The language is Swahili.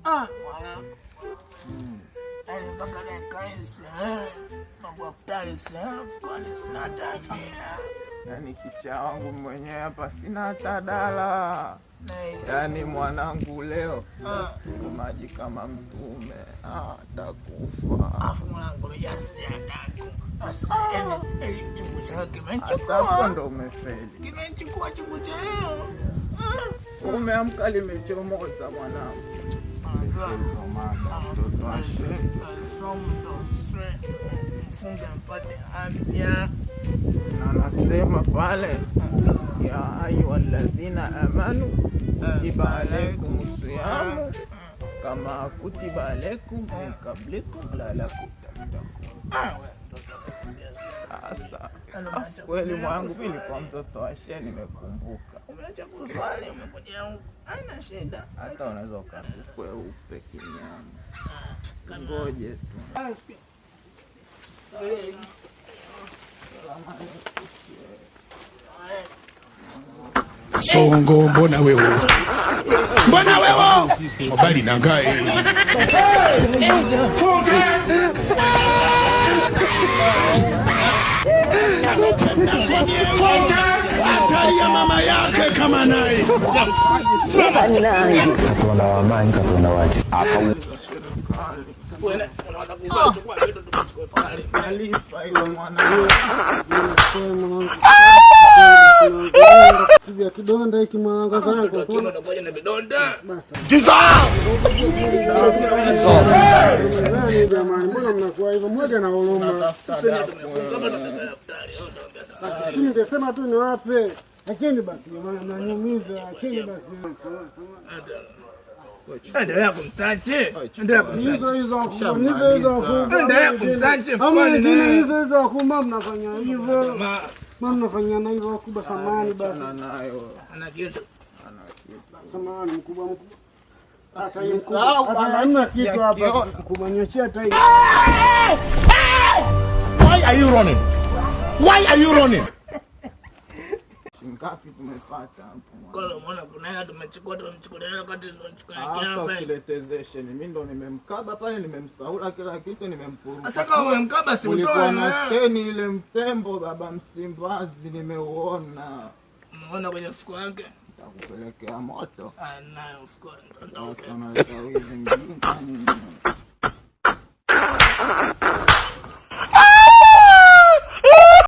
Mwana. Mpaka nikaisi. Mambo ya futari kwani sina tamia. Yaani kicha wangu mwenyewe hapa sina hata dala. Yaani mwanangu leo maji kama mtume atakufa. Afu mwanangu mjasi adaku. Asa chungu chako kimechukua. Hapo ndo umefeli. Kimechukua chungu chako. Umeamka limechomoza mwanangu. Mfunge mpate afya. Na nasema pale ya ayyuhalladhina amanu kutiba alaykumus siyamu kama kutiba alaykum min qablikum la'allakum tattaqun. Sasa kweli mwangu mimi kwa mtoto wa shehe nimekumbuka. Umeacha kuswali umekuja huko. Haina shida. Hata unaweza ukakwe upe kinyama. Ngoje tu. Kasongo mbona wewe? Mbona wewe? Mobali nangae. Atalia mama yake kama naye. Katonda wamanyi katonda waki. Kibia kidonda hiki mwanangu sana kwa pamoja na vidonda. Basi. Kisa! Nani jamani, mbona mnakuwa hivyo? Mmoja na huruma. Basi sisi ningesema tu niwape. Acheni basi jamani, mnaniumiza. Acheni basi. Endelea kumsache. Endelea kumsache. Endelea kumsache. Hizo kumba mnafanya hivyo. Mama mnafanyana hivyo kubwa samani basi. Ana kitu. Samani mkubwa. Hata yeye mkubwa. Hata hamna kitu hapa. Kumanyeshia hata hii. Why are you running? Why are you running? Ngapi tumepata hapo? Kolo umeona kuna hela tumechukua hela kati tunachukua hapa. Sasa usiletezeshe. Mimi ndo nimemkaba pale nimemsaula kila kitu nimempurua. Sasa kama umemkaba si utoe. Ulikuwa na steni ile mtembo baba Msimbazi nimeuona. Umeona kwenye mfuko wake? Nitakupelekea moto. Nayo mfuko. Sasa na wizi mjinga.